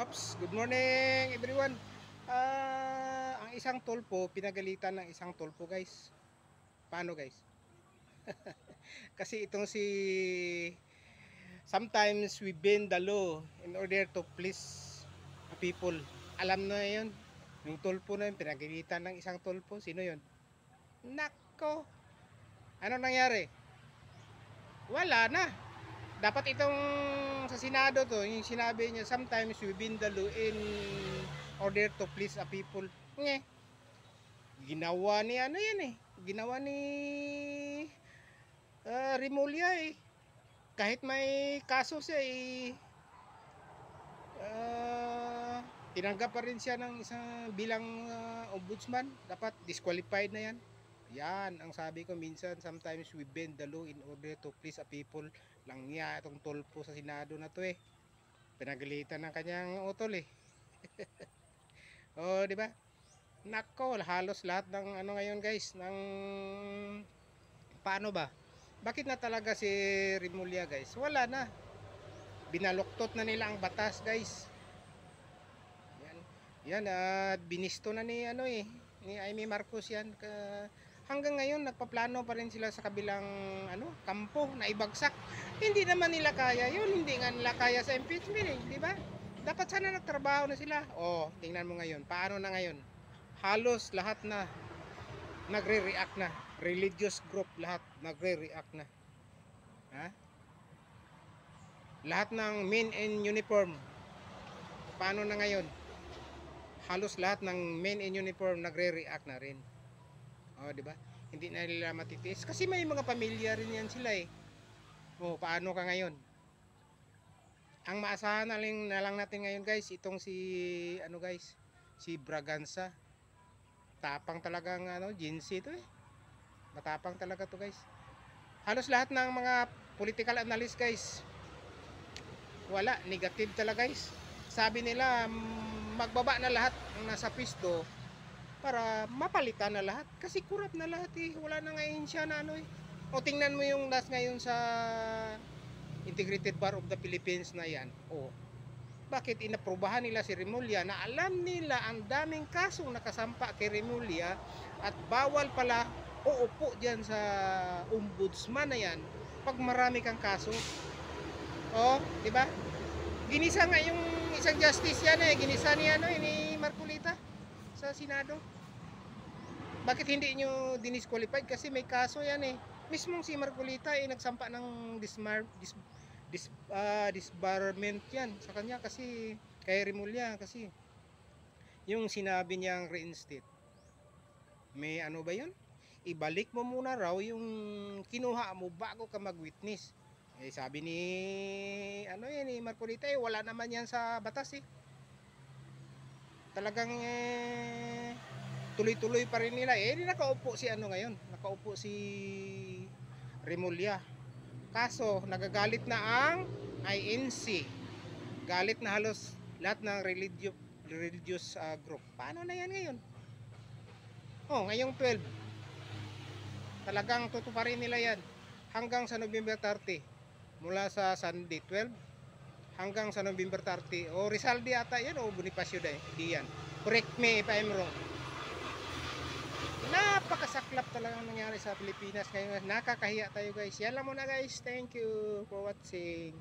Paps, good morning everyone. Ang isang tulpo, pinagalitan ng isang tulpo guys. Paano guys? Kasi itong si sometimes we bend the law in order to please the people. Alam na yun. Yung tulpo na yun, pinagalitan ng isang tulpo. Sino yun? Nako! Ano nangyari? Wala na. Dapat itong sa Senado to, yung sinabi niya, sometimes we bend the law in order to please a people. Nge, ginawa ni ano yan eh. Ginawa ni Remulla eh. Kahit may kaso siya eh, tinanggap pa rin siya ng isang bilang ombudsman. Dapat disqualified na yan. Yan ang sabi ko minsan, sometimes we bend the law in order to please a people. Lang niya itong tulpo sa Senado na to eh. Pinagalitan ng kanyang utol eh. Oh, di ba? Nako, halos lahat ng ano ngayon guys, ng paano ba? Bakit na talaga si Remulla guys? Wala na. Binaluktot na nila ang batas guys. Yan. Yan at binisto na ni ano eh, ni Amy Marcos yan. Hanggang ngayon nagpaplano pa rin sila sa kabilang ano, kampo na ibagsak. Hindi naman nila kaya yun, hindi nga nila kaya sa impeachment eh, di ba? Dapat sana nagtrabaho na sila. Oh, tingnan mo ngayon, paano na ngayon? Halos lahat na nagre-react na. Religious group lahat nagre-react na. Ha? Lahat ng men in uniform. Paano na ngayon? Halos lahat ng men in uniform nagre-react na rin. Oh, di ba? Hindi na nila matitiis kasi may mga pamilya rin yan sila eh. Oh, paano ka ngayon? Ang maasahan na lang natin ngayon guys, itong si ano guys, si Braganza. Tapang talagang ano, Jinsi to eh. Matapang talaga to guys. Halos lahat ng mga political analyst guys, wala, negative talaga guys. Sabi nila magbaba na lahat ang nasa pisto para mapalitan na lahat kasi kurap na lahat eh. Wala na ngayon siya na ano eh. O tingnan mo yung last ngayon sa Integrated Bar of the Philippines na yan. O bakit inaprubahan nila si Remulla na alam nila ang daming kasong nakasampa kay Remulla at bawal pala uupo dyan sa ombudsman na yan pag marami kang kaso. O, di ba? Ginisa nga yung isang justice yan eh, ginisa ni ano ni Marcolita sa Senado. Bakit hindi nyo dinisqualified? Kasi may kaso yan eh. Mismong si Marcolita eh nagsampa ng disbarment yan sa kanya kasi kay Remulla kasi yung sinabi niyang reinstate. May ano ba yun? Ibalik mo muna raw yung kinuha mo bago ka mag-witness. Eh sabi ni ano yan ni Marcolita eh wala naman yan sa batas eh. Talagang tuloy-tuloy pa rin nila eh. Nakaupo si ano ngayon, nakaupo si Remulla. Kaso nagagalit na ang INC. Galit na halos lahat ng religious group. Paano na yan ngayon? Oh, ngayong 12. Talagang tutuparin nila yan hanggang sa November 30. Mula sa Sunday 12 hanggang sa November 30. O Rizalde ata yan o Bonifacio di yan. Correct me if I'm wrong. Napakasaklap talagang nangyari sa Pilipinas ngayon. Nakakahiya tayo guys. Yan lang muna guys. Thank you for watching.